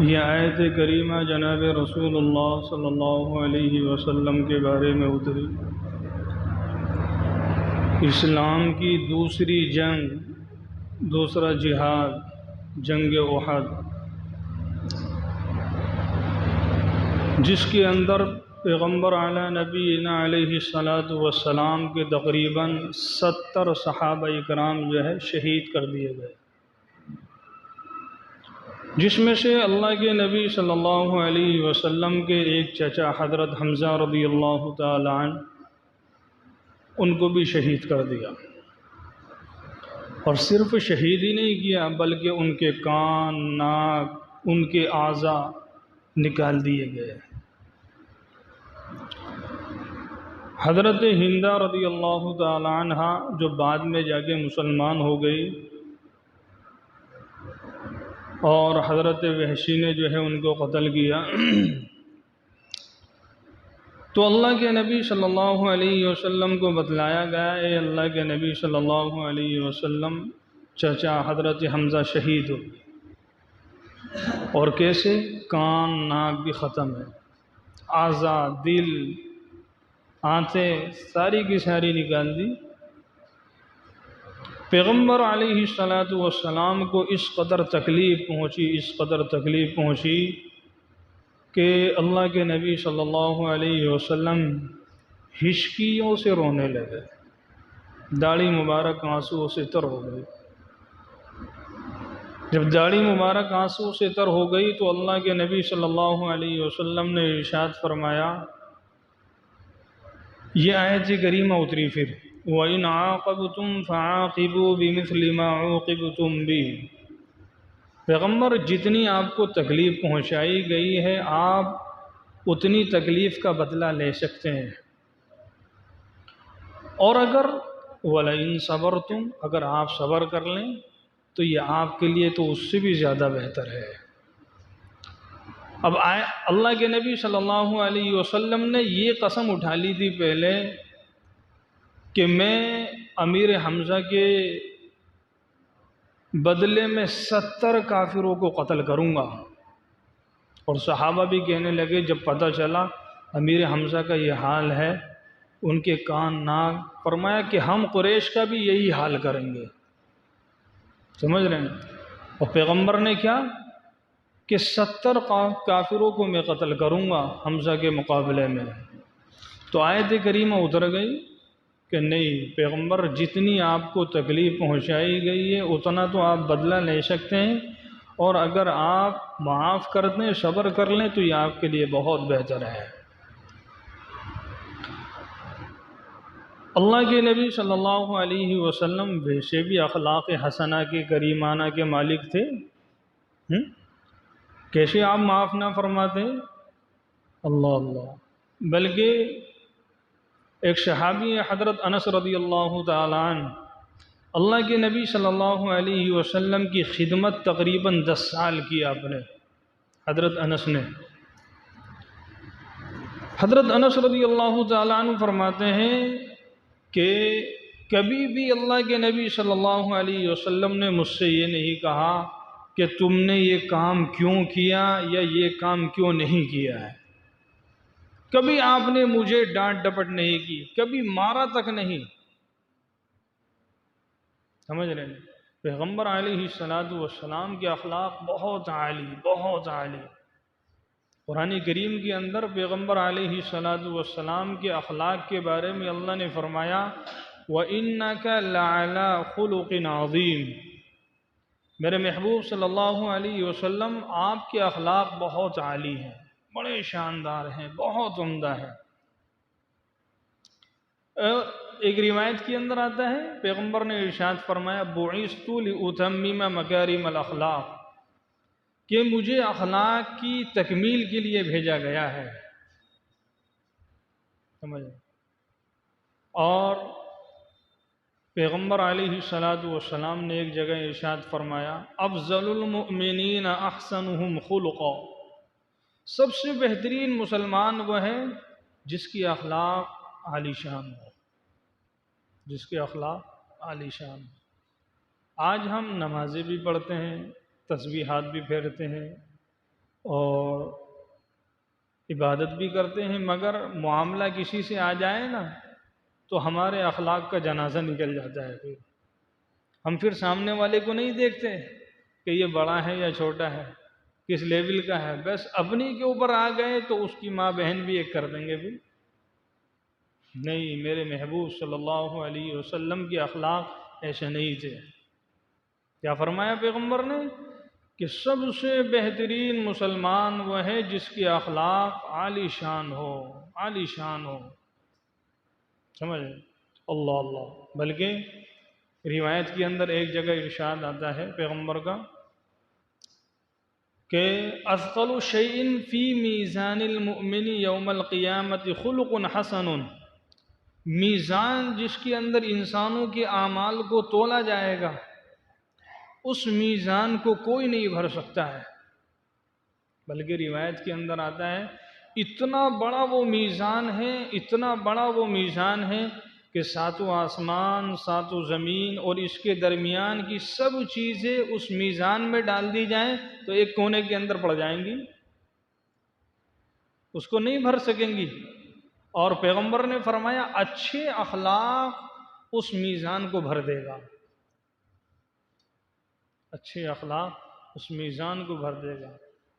یہ آیت کریمہ جناب رسول اللہ صلی اللہ علیہ وسلم کے بارے میں اتری۔ اسلام کی دوسری جنگ، دوسرا جہاد، جنگ احد، جس کے اندر پیغمبر اعلیٰ نبینا علیہ الصلاۃ والسلام کے تقریباً 70 صحابہ اکرام شہید کر دیے گئے، جس میں سے اللہ کے نبی صلی اللہ علیہ وسلم کے ایک چچا حضرت حمزہ رضی اللہ تعالی عنہ، ان کو بھی شہید کر دیا۔ اور صرف شہید ہی نہیں کیا بلکہ ان کے کان، ناک، ان کے اعضاء نکال دیے گئے۔ حضرت ہندہ رضی اللہ تعالی عنہ جو بعد میں جا کے مسلمان ہو گئی، اور حضرت وحشی نے ان کو قتل کیا، تو اللہ کے نبی صلی اللہ علیہ وسلم کو بتلایا گیا، اے اللہ کے نبی صلی اللہ علیہ وسلم، چچا حضرت حمزہ شہید ہو گئے۔ اور کیسے؟ کان، ناک بھی ختم ہے، اعضاء، دل، آنتیں ساری کی ساری نکال دی۔ پیغمبر علیہ الصلاۃ والسلام کو اس قدر تکلیف پہنچی کہ اللہ کے نبی صلی اللہ علیہ وسلم ہچکیوں سے رونے لگے، داڑھی مبارک آنسو سے تر ہو گئی۔ جب داڑھی مبارک آنسو سے تر ہو گئی تو اللہ کے نبی صلی اللہ علیہ وسلم نے ارشاد فرمایا، یہ آیت کریمہ اتری پھر، وَإِنْ عَاقَبْتُمْ فَعَاقِبُوا بِمِثْلِ مَا عُوقِبْتُمْ بِهِ۔ پیغمبر، جتنی آپ کو تکلیف پہنچائی گئی ہے آپ اتنی تکلیف کا بدلہ لے سکتے ہیں، اور اگر وَلَئِن صَبَرْتُمْ، اگر آپ صبر کر لیں تو یہ آپ کے لیے تو اس سے بھی زیادہ بہتر ہے۔ اب اللہ کے نبی صلی اللہ علیہ وسلم نے یہ قسم اٹھا لی تھی پہلے کہ میں امیر حمزہ کے بدلے میں 70 کافروں کو قتل کروں گا، اور صحابہ بھی کہنے لگے جب پتہ چلا امیر حمزہ کا یہ حال ہے، ان کے کان، ناک، فرمایا کہ ہم قریش کا بھی یہی حال کریں گے۔ سمجھ رہے ہیں؟ اور پیغمبر نے کیا کہ 70 کافروں کو میں قتل کروں گا حمزہ کے مقابلے میں۔ تو آیت کریمہ اتر گئی کہ نہیں پیغمبر، جتنی آپ کو تکلیف پہنچائی گئی ہے اتنا تو آپ بدلہ لے سکتے ہیں، اور اگر آپ معاف کر دیں، صبر کر لیں تو یہ آپ کے لیے بہت بہتر ہے۔ اللہ کے نبی صلی اللہ علیہ وسلم ویسے بھی اخلاق حسنہ کے، کریمانہ کے مالک تھے، کیسے آپ معاف نہ فرماتے؟ اللہ اللہ! بلکہ ایک صحابی حضرت انس رضی اللہ تعالی عنہ، اللہ کے نبی صلی اللہ علیہ وسلم کی خدمت تقریباً 10 سال کی آپ نے، حضرت انس نے۔ حضرت انس رضی اللہ تعالی عنہ فرماتے ہیں کہ کبھی بھی اللہ کے نبی صلی اللہ علیہ وسلم نے مجھ سے یہ نہیں کہا کہ تم نے یہ کام کیوں کیا یا یہ کام کیوں نہیں کیا ہے۔ کبھی آپ نے مجھے ڈانٹ ڈپٹ نہیں کی، کبھی مارا تک نہیں۔ سمجھ رہے ہیں؟ پیغمبر علیہ السلام کے اخلاق بہت عالی۔ قرآن کریم کے اندر پیغمبر علیہ السلام کے اخلاق کے بارے میں اللہ نے فرمایا، وَإِنَّكَ لَعَلَىٰ خُلُقٍ عَظِيمٍ۔ میرے محبوب صلی اللہ علیہ وسلم، آپ کے اخلاق بہت عالی ہیں، بڑے شاندار ہیں، بہت عمدہ ہیں۔ ایک روایت کے اندر آتا ہے پیغمبر نے ارشاد فرمایا، بُعِثْتُ لِأُتَمِّمَ مَكَارِمَ الْأَخْلَاقِ، کہ مجھے اخلاق کی تکمیل کے لیے بھیجا گیا ہے۔ سمجھ؟ اور پیغمبر علیہ السلام نے ایک جگہ ارشاد فرمایا، افضل المؤمنین احسنہم خلقا، سب سے بہترین مسلمان وہ ہے جس کی اخلاق عالی شان ہو، جس کے اخلاق عالی شان ہو۔ آج ہم نمازیں بھی پڑھتے ہیں، تسبیحات بھی پھیرتے ہیں، اور عبادت بھی کرتے ہیں، مگر معاملہ کسی سے آ جائے نا تو ہمارے اخلاق کا جنازہ نکل جاتا ہے۔ پھر ہم پھر سامنے والے کو نہیں دیکھتے کہ یہ بڑا ہے یا چھوٹا ہے، کس لیول کا ہے، بس اپنی کے اوپر آ گئے تو اس کی ماں بہن بھی ایک کر دیں گے بھی۔ نہیں، میرے محبوب صلی اللہ علیہ وسلم کے اخلاق ایسے نہیں تھے۔ کیا فرمایا پیغمبر نے کہ سب سے بہترین مسلمان وہ ہے جس کے اخلاق عالی شان ہو، عالی شان ہو، سمجھ؟ اللہ اللہ۔ بلکہ روایت کے اندر ایک جگہ ارشاد آتا ہے پیغمبر کا کہ اثقل شیء فی میزان المؤمن یوم القیامت خلق حسن، میزان جس کے اندر انسانوں کے اعمال کو تولا جائے گا اس میزان کو کوئی نہیں بھر سکتا ہے۔ بلکہ روایت کے اندر آتا ہے اتنا بڑا وہ میزان ہے، اتنا بڑا وہ میزان ہے کہ ساتوں آسمان، ساتوں زمین اور اس کے درمیان کی سب چیزیں اس میزان میں ڈال دی جائیں تو ایک کونے کے اندر پڑ جائیں گی، اس کو نہیں بھر سکیں گی۔ اور پیغمبر نے فرمایا اچھے اخلاق اس میزان کو بھر دے گا، اچھے اخلاق اس میزان کو بھر دے گا۔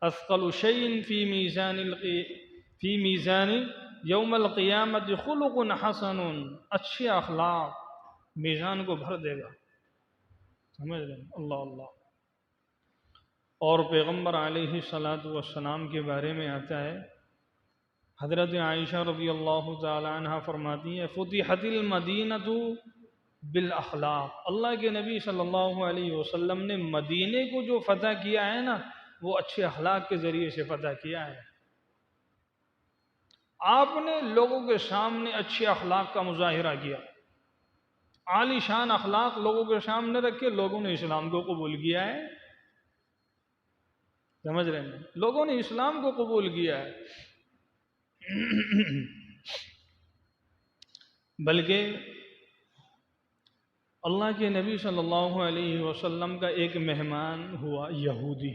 اثقل شیء فی میزان یوم القیامت خلق حسن، اچھے اخلاق میزان کو بھر دے گا، سمجھ رہے ہیں؟ اللہ اللہ۔ اور پیغمبر علیہ الصلاۃ والسلام کے بارے میں آتا ہے، حضرت عائشہ رضی اللہ تعالی عنہ فرماتی ہیں فتحت المدینۃ بالاخلاق، اللہ کے نبی صلی اللہ علیہ وسلم نے مدینے کو جو فتح کیا ہے نا وہ اچھے اخلاق کے ذریعے سے فتح کیا ہے۔ آپ نے لوگوں کے سامنے اچھے اخلاق کا مظاہرہ کیا، عالی شان اخلاق لوگوں کے سامنے رکھے، لوگوں نے اسلام کو قبول کیا ہے، سمجھ رہے ہیں؟ لوگوں نے اسلام کو قبول کیا ہے۔ بلکہ اللہ کے نبی صلی اللہ علیہ وسلم کا ایک مہمان ہوا یہودی۔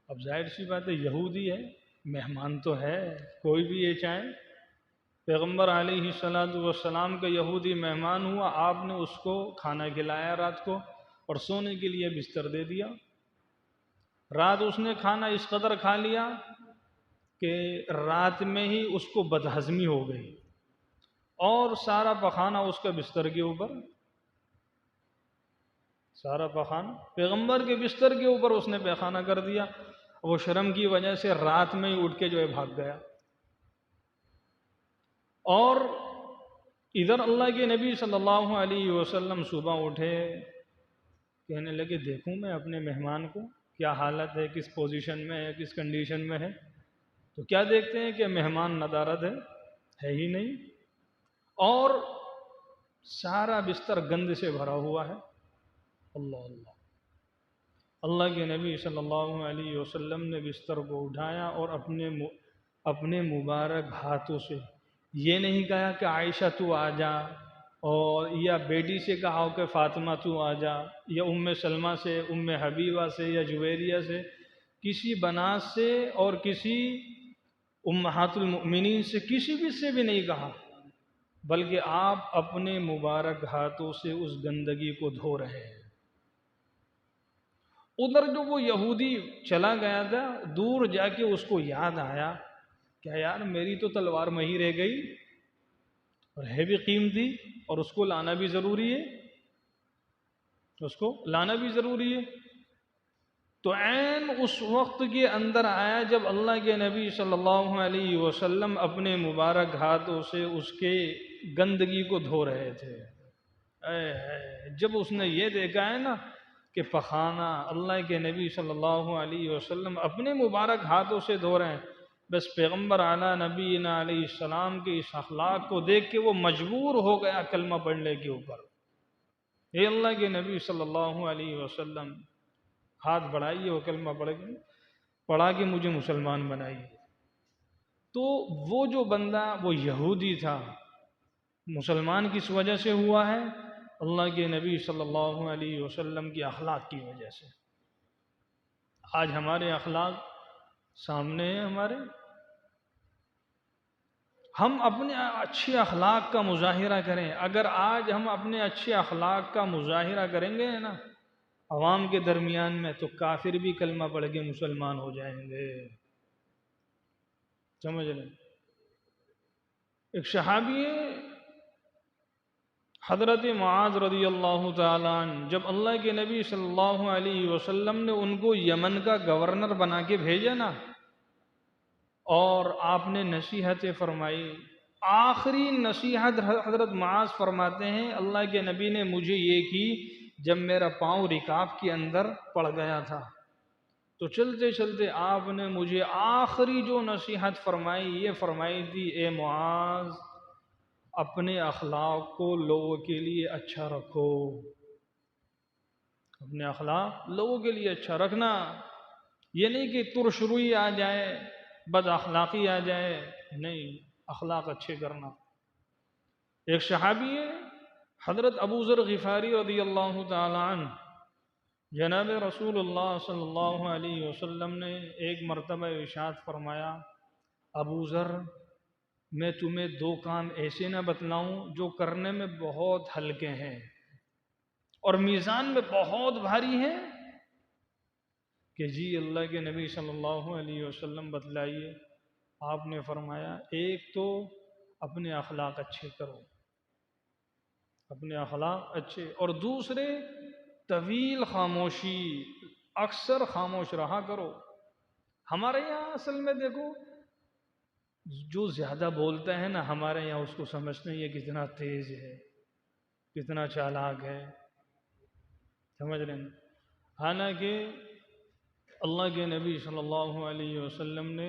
اب ظاہر سی بات ہے یہودی ہے، مہمان تو ہے، کوئی بھی یہ چاہے۔ پیغمبر علیہ السلام کا یہودی مہمان ہوا، آپ نے اس کو کھانا کھلایا رات کو اور سونے کے لیے بستر دے دیا۔ رات اس نے کھانا اس قدر کھا لیا کہ رات میں ہی اس کو بدہضمی ہو گئی اور سارا پخانہ اس کا بستر کے اوپر، سارا پخانہ پیغمبر کے بستر کے اوپر اس نے پیخانہ کر دیا۔ وہ شرم کی وجہ سے رات میں ہی اٹھ کے جو ہے بھاگ گیا۔ اور ادھر اللہ کے نبی صلی اللہ علیہ وسلم صبح اٹھے، کہنے لگے دیکھوں میں اپنے مہمان کو کیا حالت ہے، کس پوزیشن میں ہے، کس کنڈیشن میں ہے، تو کیا دیکھتے ہیں کہ مہمان ندارت ہے ہی نہیں، اور سارا بستر گند سے بھرا ہوا ہے۔ اللہ اللہ۔ اللہ کے نبی صلی اللہ علیہ وسلم نے بستر کو اٹھایا اور اپنے مبارک ہاتھوں سے یہ نہیں کہا کہ عائشہ تو آ جا، اور یا بیٹی سے کہا ہو کہ فاطمہ تو آ جا، یا ام سلمہ سے، ام حبیبہ سے، یا جویریہ سے، کسی بنات سے اور کسی امہات المؤمنین سے، کسی بھی سے بھی نہیں کہا، بلکہ آپ اپنے مبارک ہاتھوں سے اس گندگی کو دھو رہے ہیں۔ ادھر جو وہ یہودی چلا گیا تھا، دور جا کے اس کو یاد آیا کہ یار میری تو تلوار وہیں رہ گئی اور ہے بھی قیمتی، اور اس کو لانا بھی ضروری ہے، اس کو لانا بھی ضروری ہے۔ تو عین اس وقت کے اندر آیا جب اللہ کے نبی صلی اللہ علیہ وسلم اپنے مبارک ہاتھوں سے اس کے گندگی کو دھو رہے تھے۔ جب اس نے یہ دیکھا ہے نا کہ پخانہ اللہ کے نبی صلی اللہ علیہ وسلم اپنے مبارک ہاتھوں سے دھو رہے ہیں، بس پیغمبر اعلیٰ نبینا علیہ السلام کے اس اخلاق کو دیکھ کے وہ مجبور ہو گیا کلمہ پڑھنے کے اوپر۔ اے اللہ کے نبی صلی اللہ علیہ وسلم، ہاتھ بڑھائیے، وہ کلمہ پڑھا کے مجھے مسلمان بنائیے۔ تو وہ جو بندہ وہ یہودی تھا، مسلمان کس وجہ سے ہوا ہے؟ اللہ کے نبی صلی اللہ علیہ وسلم کی اخلاق کی وجہ سے۔ آج ہمارے اخلاق سامنے ہیں ہمارے. ہم اپنے اچھے اخلاق کا مظاہرہ کریں. اگر آج ہم اپنے اچھے اخلاق کا مظاہرہ کریں گے نا عوام کے درمیان میں، تو کافر بھی کلمہ پڑھ کے مسلمان ہو جائیں گے. سمجھ لیں. ایک صحابی ہے حضرت معاذ رضی اللہ تعالیٰ عنہ، جب اللہ کے نبی صلی اللہ علیہ وسلم نے ان کو یمن کا گورنر بنا کے بھیجا نا، اور آپ نے نصیحتیں فرمائی، آخری نصیحت حضرت معاذ فرماتے ہیں اللہ کے نبی نے مجھے یہ کی جب میرا پاؤں رکاب کے اندر پڑ گیا تھا، تو چلتے چلتے آپ نے مجھے آخری جو نصیحت فرمائی یہ فرمائی تھی، اے معاذ اپنے اخلاق کو لوگوں کے لیے اچھا رکھو. اپنے اخلاق لوگوں کے لیے اچھا رکھنا، یہ نہیں کہ ترش روئی آ جائے، بد اخلاقی آ جائے، نہیں، اخلاق اچھے کرنا. ایک صحابی ہے حضرت ابو ذر غفاری رضی اللہ تعالی عنہ، جناب رسول اللہ صلی اللہ علیہ وسلم نے ایک مرتبہ ارشاد فرمایا، ابو ذر میں تمہیں دو کام ایسے نہ بتلاؤں جو کرنے میں بہت ہلکے ہیں اور میزان میں بہت بھاری ہیں؟ کہ جی اللہ کے نبی صلی اللہ علیہ وسلم بتلائیے. آپ نے فرمایا، ایک تو اپنے اخلاق اچھے کرو، اپنے اخلاق اچھے، اور دوسرے طویل خاموشی، اکثر خاموش رہا کرو. ہمارے یہاں اصل میں دیکھو، جو زیادہ بولتا ہے نا ہمارے یہاں اس کو سمجھتے ہیں یہ کتنا تیز ہے، کتنا چالاک ہے. سمجھ رہے ہیں. حالانکہ اللہ کے نبی صلی اللہ علیہ وسلم نے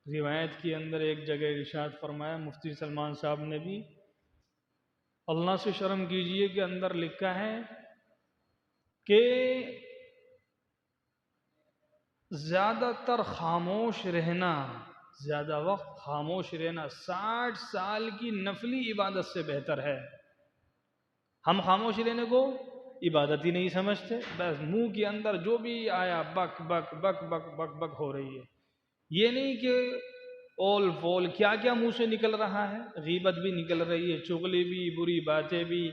روایت کے اندر ایک جگہ ارشاد فرمایا، مفتی سلمان صاحب نے بھی، اللہ سے شرم کیجئے کے اندر لکھا ہے کہ زیادہ تر خاموش رہنا، زیادہ وقت خاموش رہنا 60 سال کی نفلی عبادت سے بہتر ہے. ہم خاموش رہنے کو عبادت ہی نہیں سمجھتے، بس منہ کے اندر جو بھی آیا بک بک بک بک بک بک ہو رہی ہے. یہ نہیں کہ اول فول کیا کیا منہ سے نکل رہا ہے، غیبت بھی نکل رہی ہے، چغلی بھی، بری باتیں بھی،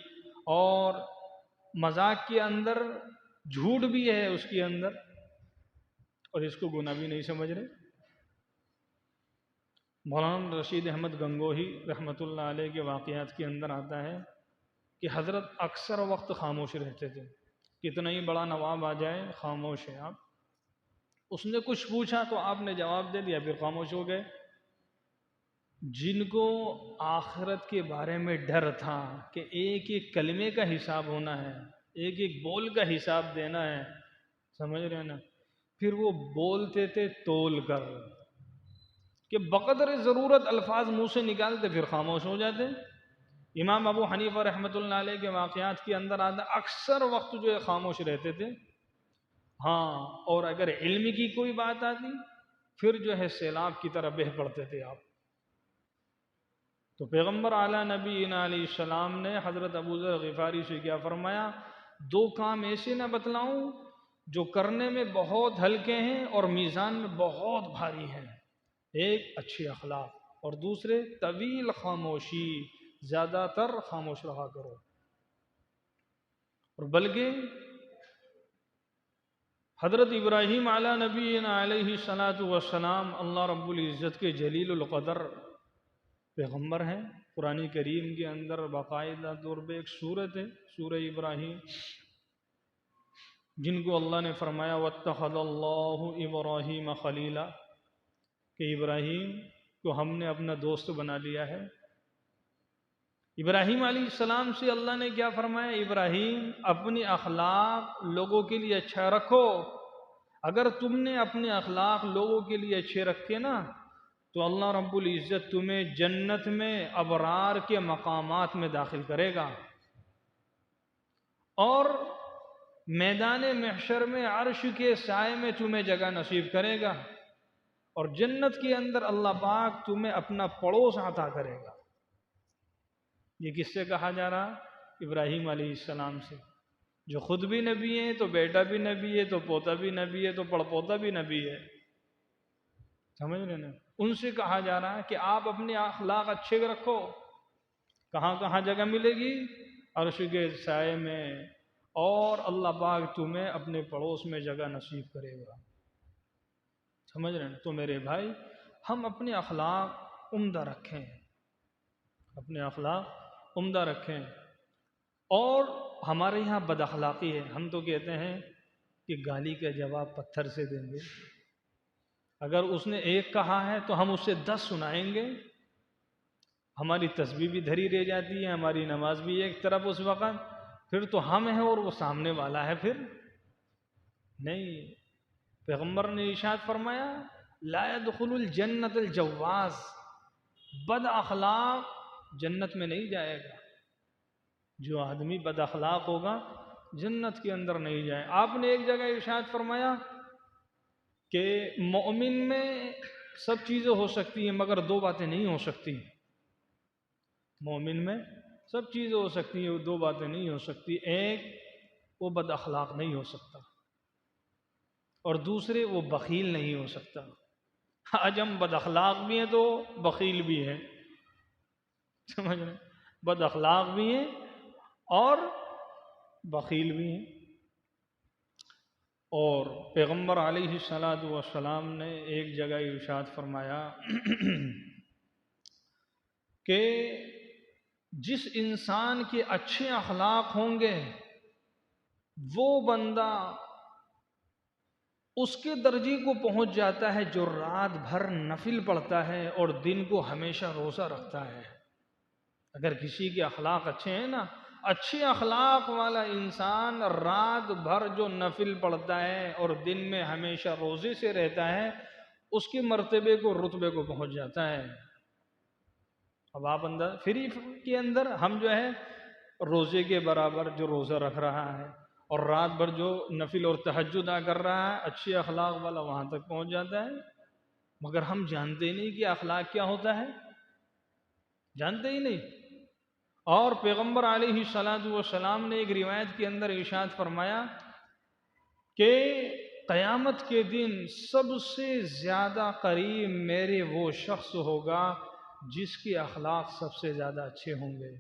اور مذاق کے اندر جھوٹ بھی ہے اس کے اندر، اور اس کو گناہ بھی نہیں سمجھ رہے. مولانا رشید احمد گنگوہی رحمۃ اللہ علیہ کے واقعات کے اندر آتا ہے کہ حضرت اکثر وقت خاموش رہتے تھے، کتنا ہی بڑا نواب آ جائے خاموش ہیں آپ. اس نے کچھ پوچھا تو آپ نے جواب دے دیا، پھر خاموش ہو گئے. جن کو آخرت کے بارے میں ڈر تھا کہ ایک ایک کلمے کا حساب ہونا ہے، ایک ایک بول کا حساب دینا ہے، سمجھ رہے ہیں نا، پھر وہ بولتے تھے تول کر، کہ بقدر ضرورت الفاظ منہ سے نکالتے پھر خاموش ہو جاتے. امام ابو حنیفہ رحمۃ اللہ علیہ کے واقعات کے اندر آتا اکثر وقت جو ہے خاموش رہتے تھے. ہاں، اور اگر علم کی کوئی بات آتی پھر جو ہے سیلاب کی طرح بہہ پڑتے تھے آپ. تو پیغمبر اعلیٰ نبی علیہ السلام نے حضرت ابو ذر غفاری سے کیا فرمایا، دو کام ایسے نہ بتلاؤں جو کرنے میں بہت ہلکے ہیں اور میزان میں بہت بھاری ہیں. ایک اچھے اخلاق، اور دوسرے طویل خاموشی، زیادہ تر خاموش رہا کرو. اور بلکہ حضرت ابراہیم علیہ نبی علیہ السلام اللہ رب العزت کے جلیل القدر پیغمبر ہیں. قرآن کریم کے اندر باقاعدہ طور پہ ایک سورت ہے سورہ ابراہیم، جن کو اللہ نے فرمایا واتخذ اللہ ابراہیم خلیلا، کہ ابراہیم کو ہم نے اپنا دوست بنا لیا ہے. ابراہیم علیہ السلام سے اللہ نے کیا فرمایا، ابراہیم اپنی اخلاق لوگوں کے لیے اچھا رکھو. اگر تم نے اپنے اخلاق لوگوں کے لیے اچھے رکھے نا تو اللہ رب العزت تمہیں جنت میں ابرار کے مقامات میں داخل کرے گا، اور میدان محشر میں عرش کے سائے میں تمہیں جگہ نصیب کرے گا، اور جنت کے اندر اللہ پاک تمہیں اپنا پڑوس عطا کرے گا. یہ کس سے کہا جا رہا؟ ابراہیم علیہ السلام سے، جو خود بھی نبی ہیں، تو بیٹا بھی نبی ہے، تو پوتا بھی نبی ہے، تو پڑپوتا بھی نبی ہے. سمجھ رہے نا؟ ان سے کہا جا رہا ہے کہ آپ اپنے اخلاق اچھے رکھو. کہاں کہاں جگہ ملے گی؟ عرش کے سائے میں، اور اللہ پاک تمہیں اپنے پڑوس میں جگہ نصیب کرے گا. سمجھ رہے ہیں؟ تو میرے بھائی، ہم اپنے اخلاق عمدہ رکھیں، اپنے اخلاق عمدہ رکھیں. اور ہمارے یہاں بد اخلاقی ہے. ہم تو کہتے ہیں کہ گالی کا جواب پتھر سے دیں گے. اگر اس نے ایک کہا ہے تو ہم اس سے 10 سنائیں گے. ہماری تسبیح بھی دھری رہ جاتی ہے، ہماری نماز بھی ایک طرف اس وقت. پھر تو ہم ہیں اور وہ سامنے والا ہے پھر نہیں. پیغمبر نے ارشاد فرمایا لا يدخل الجنت الجواز، بد اخلاق جنت میں نہیں جائے گا. جو آدمی بد اخلاق ہوگا جنت کے اندر نہیں جائے. آپ نے ایک جگہ ارشاد فرمایا کہ مومن میں سب چیزیں ہو سکتی ہیں مگر 2 باتیں نہیں ہو سکتی. مومن میں سب چیزیں ہو سکتی ہیں، وہ 2 باتیں نہیں ہو سکتی. ایک، وہ بد اخلاق نہیں ہو سکتا، اور دوسرے، وہ بخیل نہیں ہو سکتا. آج ہم بد اخلاق بھی ہیں تو بخیل بھی ہیں. سمجھ رہے ہیں؟ بد اخلاق بھی ہیں اور بخیل بھی ہیں. اور پیغمبر علیہ الصلاۃ والسلام نے ایک جگہ ارشاد فرمایا کہ جس انسان کے اچھے اخلاق ہوں گے وہ بندہ اس کے درجے کو پہنچ جاتا ہے جو رات بھر نفل پڑھتا ہے اور دن کو ہمیشہ روزہ رکھتا ہے. اگر کسی کے اخلاق اچھے ہیں نا، اچھے اخلاق والا انسان رات بھر جو نفل پڑھتا ہے اور دن میں ہمیشہ روزے سے رہتا ہے، اس کے مرتبے کو، رتبے کو پہنچ جاتا ہے. اب آپ اندر فری کے اندر ہم جو ہے روزے کے برابر جو روزہ رکھ رہا ہے اور رات بھر جو نفل اور تہجد ادا کر رہا ہے، اچھے اخلاق والا وہاں تک پہنچ جاتا ہے. مگر ہم جانتے نہیں کہ اخلاق کیا ہوتا ہے، جانتے ہی نہیں. اور پیغمبر علیہ الصلاۃ والسلام نے ایک روایت کے اندر ارشاد فرمایا کہ قیامت کے دن سب سے زیادہ قریب میرے وہ شخص ہوگا جس کے اخلاق سب سے زیادہ اچھے ہوں گے.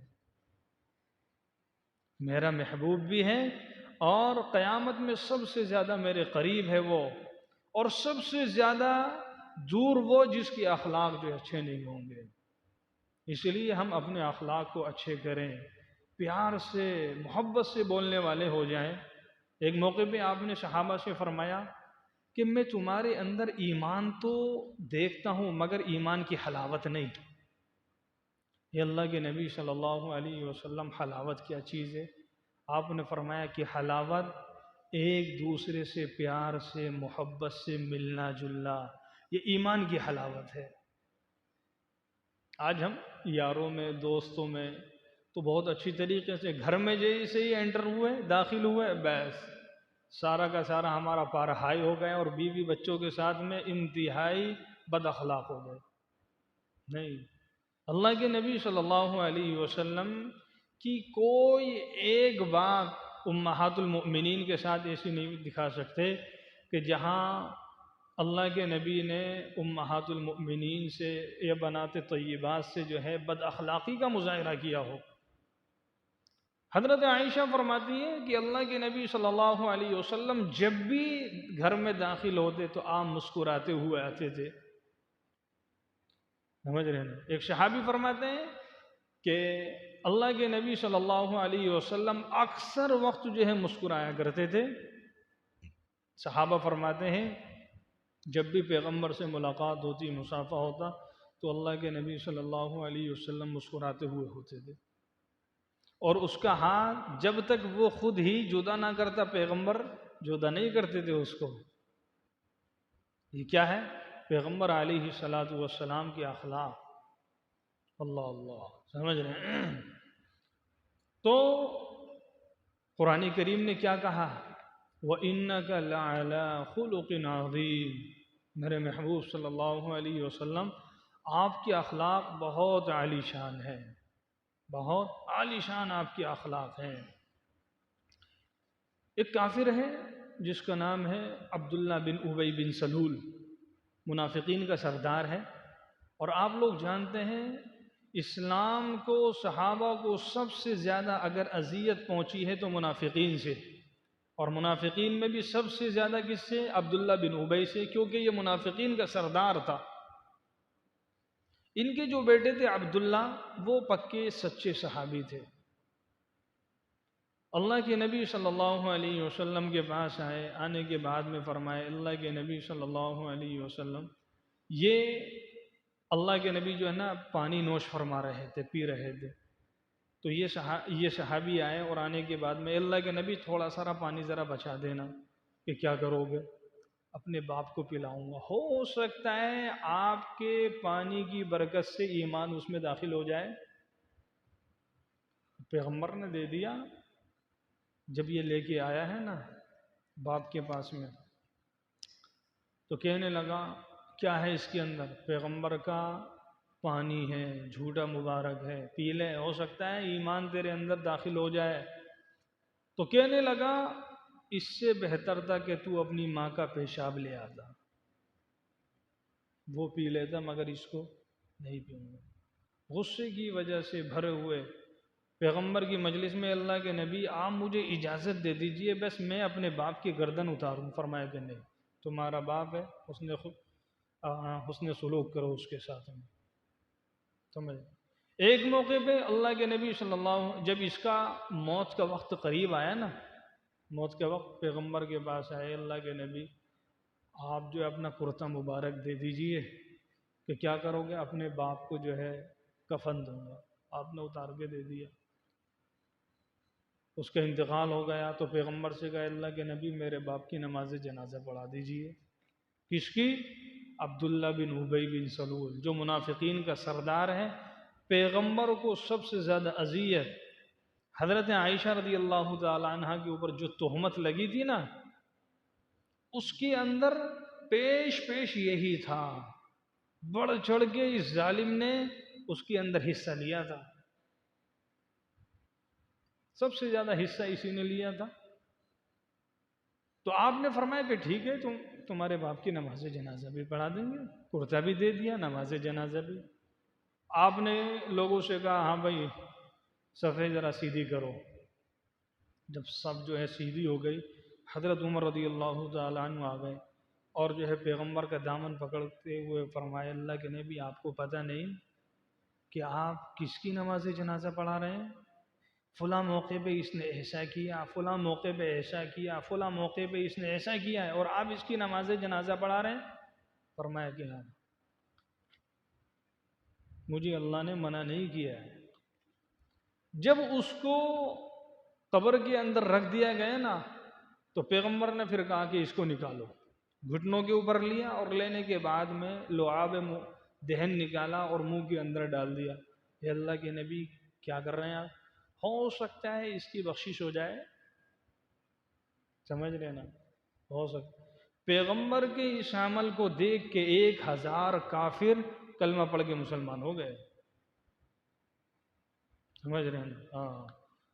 میرا محبوب بھی ہے اور قیامت میں سب سے زیادہ میرے قریب ہے وہ، اور سب سے زیادہ دور وہ جس کے اخلاق جو اچھے نہیں ہوں گے. اس لیے ہم اپنے اخلاق کو اچھے کریں، پیار سے، محبت سے بولنے والے ہو جائیں. ایک موقع پہ آپ نے صحابہ سے فرمایا کہ میں تمہارے اندر ایمان تو دیکھتا ہوں مگر ایمان کی حلاوت نہیں. یہ اللہ کے نبی صلی اللہ علیہ وسلم، حلاوت کیا چیز ہے؟ آپ نے فرمایا کہ حلاوت ایک دوسرے سے پیار سے، محبت سے ملنا جلنا، یہ ایمان کی حلاوت ہے. آج ہم یاروں میں، دوستوں میں تو بہت اچھی طریقے سے، گھر میں جیسے ہی انٹر ہوئے، داخل ہوئے، بس سارا کا سارا ہمارا پار ہائی ہو گیا اور بیوی بچوں کے ساتھ میں انتہائی بد اخلاق ہو گئے. نہیں، اللہ کے نبی صلی اللہ علیہ وسلم کی کوئی ایک بات امہات المؤمنین کے ساتھ ایسی نہیں دکھا سکتے کہ جہاں اللہ کے نبی نے امہات المؤمنین سے یا بنات طیبات سے جو ہے بد اخلاقی کا مظاہرہ کیا ہو. حضرت عائشہ فرماتی ہے کہ اللہ کے نبی صلی اللہ علیہ وسلم جب بھی گھر میں داخل ہوتے تو آپ مسکراتے ہوئے آتے تھے. سمجھ رہے ہیں؟ ایک صحابی فرماتے ہیں کہ اللہ کے نبی صلی اللہ علیہ وسلم اکثر وقت جو ہے مسکرایا کرتے تھے. صحابہ فرماتے ہیں جب بھی پیغمبر سے ملاقات ہوتی، مصافحہ ہوتا، تو اللہ کے نبی صلی اللہ علیہ وسلم مسکراتے ہوئے ہوتے تھے، اور اس کا ہاتھ جب تک وہ خود ہی جدا نہ کرتا، پیغمبر جدا نہیں کرتے تھے اس کو. یہ کیا ہے؟ پیغمبر علیہ الصلاۃ والسلام کے اخلاق. اللہ اللہ، سمجھ رہے ہیں؟ تو قرآن کریم نے کیا کہا؟ وَإِنَّكَ لَعَلَىٰ خُلُقٍ عَظِيمٍ. میرے محبوب صلی اللہ علیہ وسلم، آپ کے اخلاق بہت عالی شان ہیں، بہت عالی شان آپ کے اخلاق ہیں. ایک کافر ہے جس کا نام ہے عبداللہ بن ابی بن سلول. منافقین کا سردار ہے، اور آپ لوگ جانتے ہیں اسلام کو، صحابہ کو سب سے زیادہ اگر اذیت پہنچی ہے تو منافقین سے، اور منافقین میں بھی سب سے زیادہ کس سے؟ عبداللہ بن ابی سے، کیونکہ یہ منافقین کا سردار تھا۔ ان کے جو بیٹے تھے عبداللہ، وہ پکے سچے صحابی تھے۔ اللہ کے نبی صلی اللہ علیہ وسلم کے پاس آئے، آنے کے بعد میں فرمائے اللہ کے نبی صلی اللہ علیہ وسلم، یہ اللہ کے نبی جو ہے نا پانی نوش فرما رہے تھے، پی رہے تھے، تو یہ صحابی آئے، اور آنے کے بعد میں اللہ کے نبی تھوڑا سارا پانی ذرا بچا دینا، کہ کیا کرو گے؟ اپنے باپ کو پلاؤں گا، ہو سکتا ہے آپ کے پانی کی برکت سے ایمان اس میں داخل ہو جائے۔ پیغمبر نے دے دیا۔ جب یہ لے کے آیا ہے نا باپ کے پاس میں، تو کہنے لگا کیا ہے اس کے اندر؟ پیغمبر کا پانی ہے، جھوٹا مبارک ہے، پی لے، ہو سکتا ہے ایمان تیرے اندر داخل ہو جائے۔ تو کہنے لگا اس سے بہتر تھا کہ تو اپنی ماں کا پیشاب لے آتا، وہ پی لیتا، مگر اس کو نہیں پیوں گا۔ غصے کی وجہ سے بھرے ہوئے پیغمبر کی مجلس میں اللہ کے نبی، آپ مجھے اجازت دے دیجئے، بس میں اپنے باپ کی گردن اتاروں۔ فرمایا کہ نہیں، تمہارا باپ ہے، حسن سلوک کرو اس کے ساتھ میں، سمجھ۔ ایک موقع پہ اللہ کے نبی صلی اللہ، جب اس کا موت کا وقت قریب آیا نا، موت کے وقت پیغمبر کے پاس آئے اللہ کے نبی، آپ جو ہے اپنا کرتا مبارک دے دیجئے، کہ کیا کرو گے؟ اپنے باپ کو جو ہے کفن دوں گا۔ آپ نے اتار کے دے دیا۔ اس کا انتقال ہو گیا تو پیغمبر سے کہا اللہ کے نبی میرے باپ کی نماز جنازہ پڑھا دیجئے۔ کس کی؟ عبداللہ بن ابی بن سلول، جو منافقین کا سردار ہے۔ پیغمبر کو سب سے زیادہ اذیت حضرت عائشہ رضی اللہ تعالی عنہ کے اوپر جو تہمت لگی تھی نا، اس کے اندر پیش یہی تھا، بڑھ چڑھ کے اس ظالم نے اس کے اندر حصہ لیا تھا، سب سے زیادہ حصہ اسی نے لیا تھا۔ تو آپ نے فرمایا کہ ٹھیک ہے، تمہارے باپ کی نماز جنازہ بھی پڑھا دیں گے، کرتا بھی دے دیا، نماز جنازہ بھی۔ آپ نے لوگوں سے کہا ہاں بھائی صفحے ذرا سیدھی کرو۔ جب سب جو ہے سیدھی ہو گئی، حضرت عمر رضی اللہ تعالیٰ عنہ آ گئے، اور جو ہے پیغمبر کا دامن پکڑتے ہوئے فرمایا اللہ کے نبی آپ کو پتہ نہیں کہ آپ کس کی نماز جنازہ پڑھا رہے ہیں؟ فلاں موقع پہ اس نے ایسا کیا، فلاں موقع پہ ایسا کیا، فلاں موقع پہ اس نے ایسا کیا ہے، اور آپ اس کی نماز جنازہ پڑھا رہے ہیں؟ فرمایا کہ ہاں، مجھے اللہ نے منع نہیں کیا ہے۔ جب اس کو قبر کے اندر رکھ دیا گیا نا، تو پیغمبر نے پھر کہا کہ اس کو نکالو، گھٹنوں کے اوپر لیا، اور لینے کے بعد میں لعاب دہن نکالا اور منہ کے اندر ڈال دیا۔ اے اللہ کے نبی کیا کر رہے ہیں آپ؟ ہو سکتا ہے اس کی بخشش ہو جائے، سمجھ رہے نا، ہو سکتا۔ پیغمبر کے اس عمل کو دیکھ کے 1000 کافر کلمہ پڑھ کے مسلمان ہو گئے، سمجھ رہے ہیں؟ ہاں،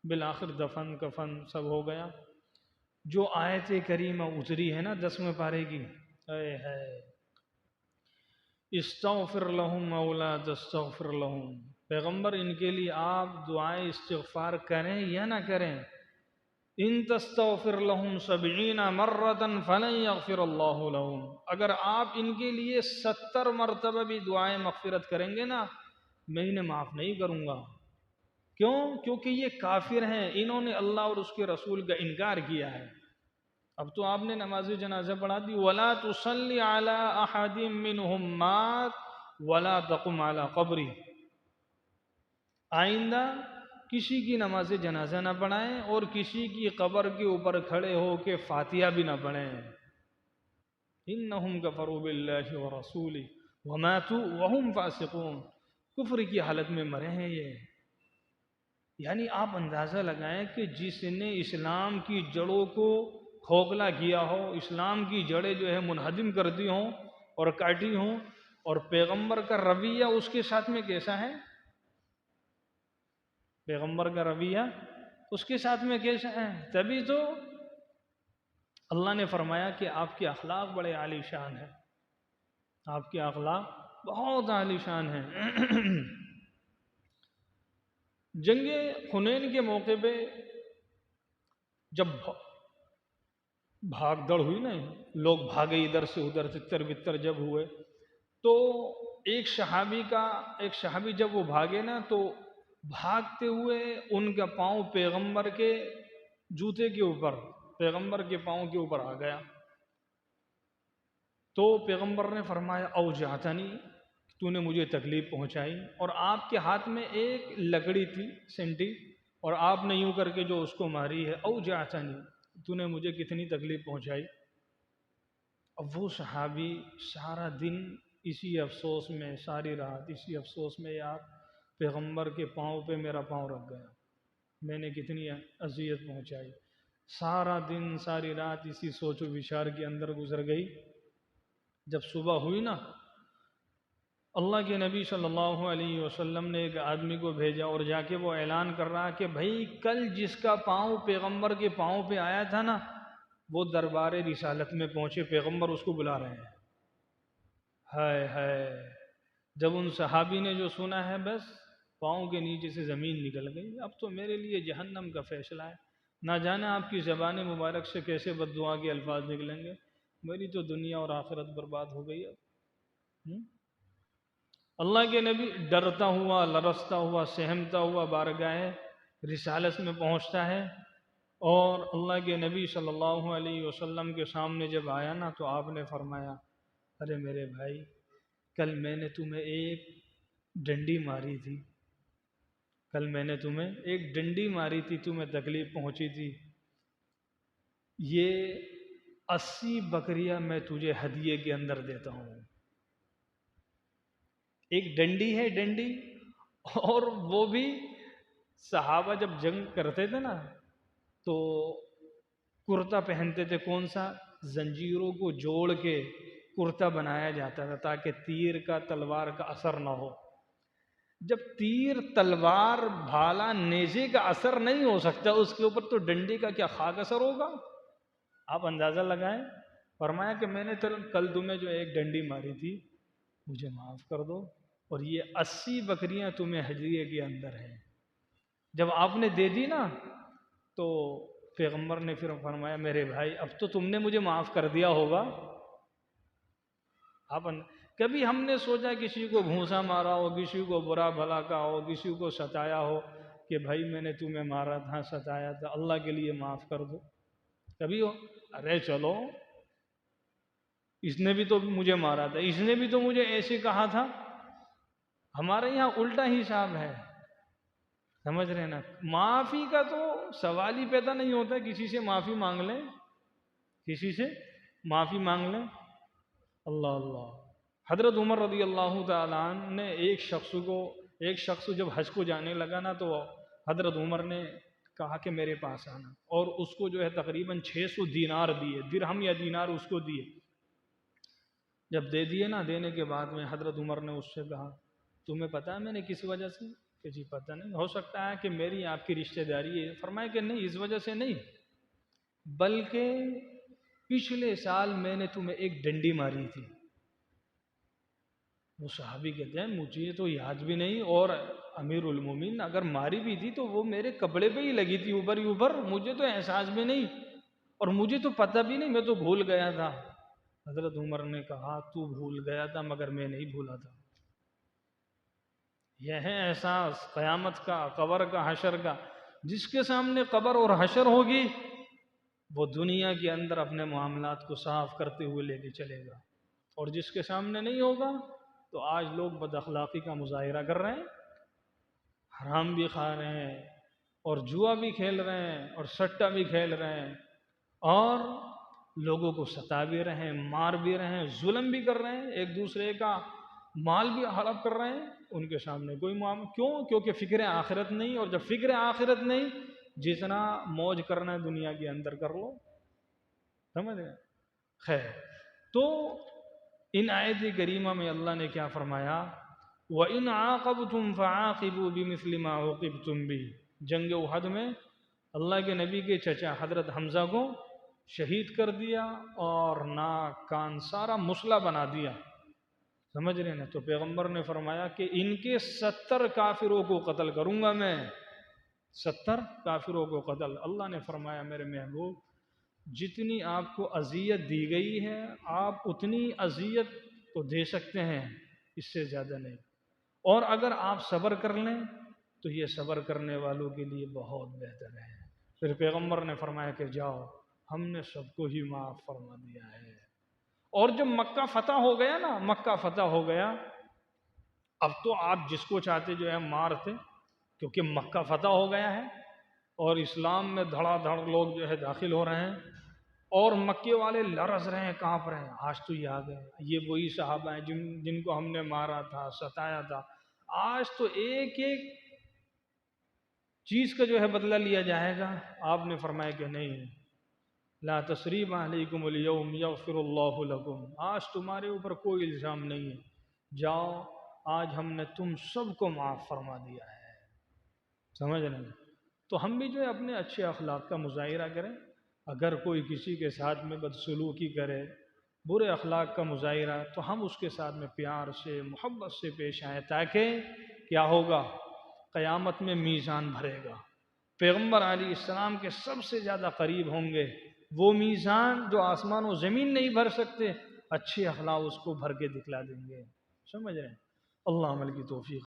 بالآخر دفن کفن سب ہو گیا۔ جو آیت کریمہ اتری ہے نا 10ویں پارے کی، اے ہے استغفر لہم او لا تستغفر لہم، پیغمبر ان کے لیے آپ دعائیں استغفار کریں یا نہ کریں، ان تستغفر لہم 70 مرۃ فلن یغفر اللہ لہم، اگر آپ ان کے لیے 70 مرتبہ بھی دعائیں مغفرت کریں گے نا، میں انہیں معاف نہیں کروں گا۔ کیوں؟ کیونکہ یہ کافر ہیں، انہوں نے اللہ اور اس کے رسول کا انکار کیا ہے۔ اب تو آپ نے نماز جنازہ پڑھا دی، وَلَا تُصَلِّ عَلَىٰ أَحَدٍ مِّنْهُمْ مَاتَ وَلَا تَقُمْ عَلَىٰ قَبْرِهِ، آئندہ کسی کی نماز جنازہ نہ پڑھائیں اور کسی کی قبر کے اوپر کھڑے ہو کے فاتحہ بھی نہ پڑھیں۔ إِنَّهُمْ كَفَرُوا بِاللَّهِ وَرَسُولِهِ وَمَاتُوا وَهُمْ فَاسِقُونَ، کفر کی حالت میں مرے ہیں یہ۔ یعنی آپ اندازہ لگائیں کہ جس نے اسلام کی جڑوں کو کھوکھلا کیا ہو، اسلام کی جڑیں جو ہے منہدم کر دی ہوں اور کاٹی ہوں، اور پیغمبر کا رویہ اس کے ساتھ میں کیسا ہے؟ پیغمبر کا رویہ اس کے ساتھ میں کیسا ہے؟ تبھی تو اللہ نے فرمایا کہ آپ کے اخلاق بڑے عالی شان ہیں۔ آپ کے اخلاق بہت عالی شان ہیں۔ جنگ حنین کے موقع پہ جب بھاگ دوڑ ہوئی نا، لوگ بھاگے ادھر سے ادھر، تتر بتر جب ہوئے، تو ایک صحابی جب وہ بھاگے نا، تو بھاگتے ہوئے ان کا پاؤں پیغمبر کے جوتے کے اوپر، پیغمبر کے پاؤں کے اوپر آ گیا۔ تو پیغمبر نے فرمایا اوجعتنی، تو نے مجھے تکلیف پہنچائی، اور آپ کے ہاتھ میں ایک لکڑی تھی سینٹی، اور آپ نے یوں کر کے جو اس کو ماری ہے، اوجعتنی، تو نے مجھے کتنی تکلیف پہنچائی۔ اب وہ صحابی سارا دن اسی افسوس میں، ساری رات اسی افسوس میں، یار پیغمبر کے پاؤں پہ میرا پاؤں رکھ گیا، میں نے کتنی اذیت پہنچائی۔ سارا دن ساری رات اسی سوچ و بچار کے اندر گزر گئی۔ جب صبح ہوئی نا، اللہ کے نبی صلی اللہ علیہ وسلم نے ایک آدمی کو بھیجا، اور جا کے وہ اعلان کر رہا کہ بھائی کل جس کا پاؤں پیغمبر کے پاؤں پہ آیا تھا نا، وہ دربار رسالت میں پہنچے، پیغمبر اس کو بلا رہے ہیں۔ ہائے ہائے، جب ان صحابی نے جو سنا ہے، بس پاؤں کے نیچے سے زمین نکل گئی، اب تو میرے لیے جہنم کا فیصلہ ہے، نہ جانے آپ کی زبان مبارک سے کیسے بد دعا کے الفاظ نکلیں گے، میری تو دنیا اور آخرت برباد ہو گئی اب۔ اللہ کے نبی ڈرتا ہوا، لرزتا ہوا، سہمتا ہوا بارگاہ رسالت میں پہنچتا ہے، اور اللہ کے نبی صلی اللہ علیہ وسلم کے سامنے جب آیا نا، تو آپ نے فرمایا ارے میرے بھائی، کل میں نے تمہیں ایک ڈنڈی ماری تھی، کل میں نے تمہیں ایک ڈنڈی ماری تھی، تمہیں تکلیف پہنچی تھی، یہ 80 بکریاں میں تجھے ہدیے کے اندر دیتا ہوں۔ ایک ڈنڈی ہے، ڈنڈی، اور وہ بھی صحابہ جب جنگ کرتے تھے نا، تو کرتا پہنتے تھے، کون سا؟ زنجیروں کو جوڑ کے کرتا بنایا جاتا تھا تاکہ تیر کا، تلوار کا اثر نہ ہو۔ جب تیر، تلوار، بھالا، نیزے کا اثر نہیں ہو سکتا اس کے اوپر، تو ڈنڈی کا کیا خاک اثر ہوگا؟ آپ اندازہ لگائیں۔ فرمایا کہ میں نے کل تمہیں جو ایک ڈنڈی ماری تھی، مجھے معاف کر دو، اور یہ 80 بکریاں تمہیں ہدیے کے اندر ہیں۔ جب آپ نے دے دی نا، تو پیغمبر نے پھر فرمایا میرے بھائی اب تو تم نے مجھے معاف کر دیا ہوگا۔ کبھی ہم نے سوچا کسی کو گھونسا مارا ہو، کسی کو برا بھلا کہا ہو، کسی کو ستایا ہو کہ بھائی میں نے تمہیں مارا تھا، ستایا تھا، اللہ کے لیے معاف کر دو؟ کبھی ہو؟ ارے چلو، اس نے بھی تو مجھے مارا تھا، اس نے بھی تو مجھے ایسے کہا تھا۔ ہمارے یہاں الٹا حساب ہے، سمجھ رہے نا؟ معافی کا تو سوال ہی پیدا نہیں ہوتا، کسی سے معافی مانگ لیں، کسی سے معافی مانگ لیں۔ اللہ اللہ۔ حضرت عمر رضی اللہ تعالیٰ عنہ نے ایک شخص جب حج کو جانے لگا نا، تو حضرت عمر نے کہا کہ میرے پاس آنا، اور اس کو جو ہے تقریباً 600 دینار دیے، درہم یا دینار اس کو دیے۔ جب دے دیے نا، دینے کے بعد میں حضرت عمر نے اس سے کہا تمہیں پتہ ہے میں نے کس وجہ سے؟ کہ جی پتہ نہیں، ہو سکتا ہے کہ میری آپ کی رشتہ داری ہے۔ فرمایا کہ نہیں، اس وجہ سے نہیں، بلکہ پچھلے سال میں نے تمہیں ایک ڈنڈی ماری تھی۔ وہ صحابی کہتے ہیں مجھے تو یاد بھی نہیں، اور امیر المومنین اگر ماری بھی تھی تو وہ میرے کپڑے پہ ہی لگی تھی، اوپر ہی اوپر، مجھے تو احساس بھی نہیں، اور مجھے تو پتہ بھی نہیں، میں تو بھول گیا تھا۔ حضرت عمر نے کہا تو بھول گیا تھا مگر میں نہیں بھولا تھا۔ یہ ہے احساس قیامت کا، قبر کا، حشر کا۔ جس کے سامنے قبر اور حشر ہوگی، وہ دنیا کے اندر اپنے معاملات کو صاف کرتے ہوئے لے کے چلے گا، اور جس کے سامنے نہیں ہوگا، تو آج لوگ بد اخلاقی کا مظاہرہ کر رہے ہیں، حرام بھی کھا رہے ہیں، اور جوا بھی کھیل رہے ہیں، اور سٹا بھی کھیل رہے ہیں، اور لوگوں کو ستا بھی رہے ہیں، مار بھی رہے ہیں، ظلم بھی کر رہے ہیں، ایک دوسرے کا مال بھی ہڑپ کر رہے ہیں۔ ان کے سامنے کوئی معاملہ کیوں؟ کیونکہ فکر آخرت نہیں، اور جب فکر آخرت نہیں، جتنا موج کرنا ہے دنیا کے اندر کر لو، سمجھ رہے ہیں؟ خیر، تو ان آیت کریمہ میں اللہ نے کیا فرمایا؟ وَإِنْ عَاقَبْتُمْ فَعَاقِبُوا بِمِثْلِ مَا عُوقِبْتُمْ بِهِ۔ جنگ احد میں اللہ کے نبی کے چچا حضرت حمزہ کو شہید کر دیا، اور ناک کان سارا مسلح بنا دیا۔ سمجھ رہے ہیں؟ تو پیغمبر نے فرمایا کہ ان کے 70 کافروں کو قتل کروں گا میں، 70 کافروں کو قتل۔ اللہ نے فرمایا میرے محبوب جتنی آپ کو اذیت دی گئی ہے آپ اتنی اذیت تو دے سکتے ہیں، اس سے زیادہ نہیں، اور اگر آپ صبر کر لیں تو یہ صبر کرنے والوں کے لیے بہت بہتر ہے۔ پھر پیغمبر نے فرمایا کہ جاؤ ہم نے سب کو ہی معاف فرما دیا ہے۔ اور جب مکہ فتح ہو گیا نا، مکہ فتح ہو گیا، اب تو آپ جس کو چاہتے جو ہے مارتے، کیونکہ مکہ فتح ہو گیا ہے اور اسلام میں دھڑا دھڑ لوگ جو ہے داخل ہو رہے ہیں، اور مکے والے لرز رہے ہیں، کانپ رہے ہیں، آج تو یہ آ گئے، یہ وہی صحابہ ہیں جن کو ہم نے مارا تھا، ستایا تھا، آج تو ایک ایک چیز کا جو ہے بدلہ لیا جائے گا۔ آپ نے فرمایا کہ نہیں، لا تثریب علیکم اليوم یغفر اللہ لکم، آج تمہارے اوپر کوئی الزام نہیں ہے، جاؤ آج ہم نے تم سب کو معاف فرما دیا ہے۔ سمجھ رہے ہیں؟ تو ہم بھی جو ہے اپنے اچھے اخلاق کا مظاہرہ کریں، اگر کوئی کسی کے ساتھ میں بدسلوکی کرے، برے اخلاق کا مظاہرہ، تو ہم اس کے ساتھ میں پیار سے محبت سے پیش آئیں، تاکہ کیا ہوگا؟ قیامت میں میزان بھرے گا، پیغمبر علیہ السلام کے سب سے زیادہ قریب ہوں گے، وہ میزان جو آسمان و زمین نہیں بھر سکتے، اچھے اخلاق اس کو بھر کے دکھلا دیں گے۔ سمجھ رہے ہیں؟ اللہ عمل کی توفیق